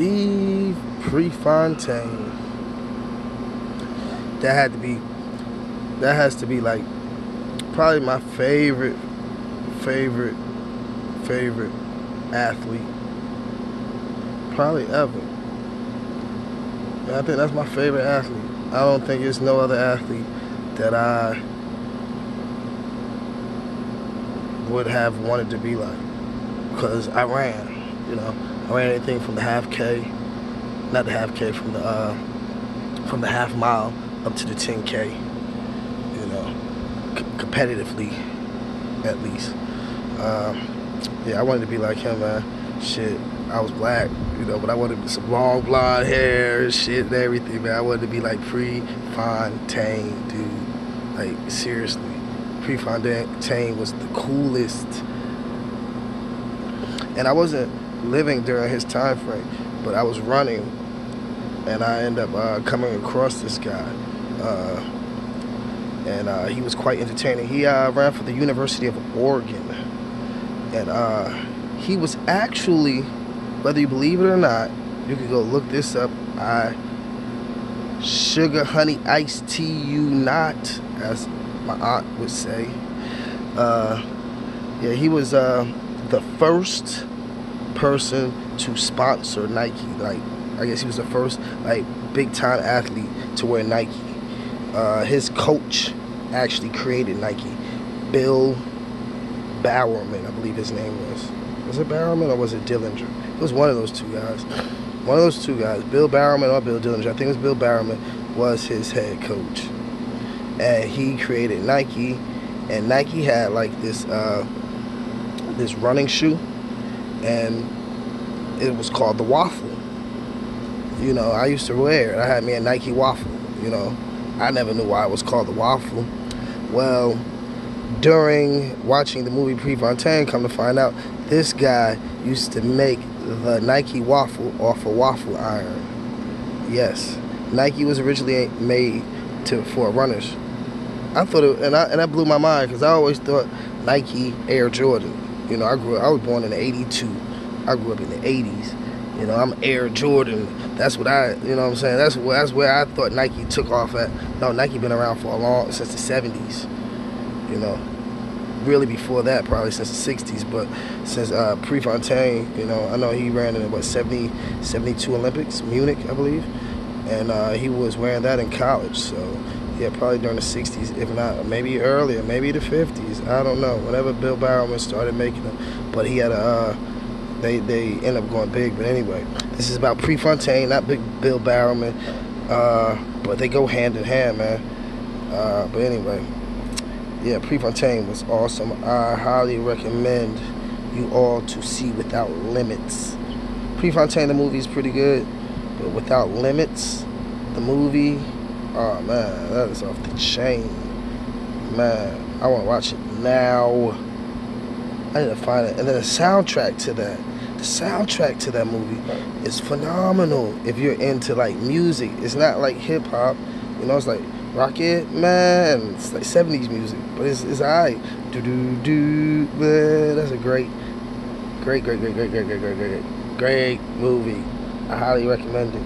Steve Prefontaine. That has to be like probably my favorite athlete probably ever. I think that's my favorite athlete. I don't think there's no other athlete that I would have wanted to be like, because I ran, I ran anything from the half K, not the half K, from the half mile up to the 10K, competitively, at least. Yeah, I wanted to be like him, man. Shit, I was black, but I wanted some long blonde hair and shit and everything, man. I wanted to be like Prefontaine, dude. Like, seriously. Prefontaine was the coolest. And I wasn't living during his time frame, but I was running, and I ended up coming across this guy. And he was quite entertaining. He ran for the University of Oregon. And he was actually, whether you believe it or not, you can go look this up. Sugar honey iced tea you not, as my aunt would say. Yeah, he was the first person to sponsor Nike. Like, I guess he was the first big time athlete to wear Nike. His coach actually created Nike. Bill Bowerman, I believe his name was. Was it Bowerman or was it Dillinger? It was one of those two guys. One of those two guys, Bill Bowerman or Bill Dillinger. I think it was Bill Bowerman was his head coach. And he created Nike, and Nike had like this running shoe, and it was called the Waffle. I used to wear it. I had me a Nike Waffle, I never knew why it was called the Waffle. Well, during watching the movie Prefontaine, come to find out, this guy used to make the Nike Waffle off a waffle iron. Yes, Nike was originally made for runners. I thought it, and that blew my mind, because I always thought Nike Air Jordan. I was born in '82. I grew up in the '80s. I'm Air Jordan. That's what what I'm saying. That's where I thought Nike took off at. No, Nike been around since the '70s. Really before that, probably since the '60s. But since Prefontaine, I know he ran in the 72 Olympics, Munich, I believe, and he was wearing that in college. So yeah, probably during the '60s, if not maybe earlier, maybe the '50s. I don't know. Whenever Bill Bowerman started making them, but he had they ended up going big. But anyway, this is about Prefontaine, not big Bill Bowerman, but they go hand in hand, man. But anyway, yeah, Prefontaine was awesome. I highly recommend you all to see Without Limits. Prefontaine, the movie, is pretty good, but Without Limits, the movie, oh man, that is off the chain. Man, I want to watch it now. I need to find it. And then the soundtrack to that movie is phenomenal. If you're into like music, it's not like hip hop, it's like Rocket Man. It's like 70s music, but it's alright. Man, that's a great movie. I highly recommend it.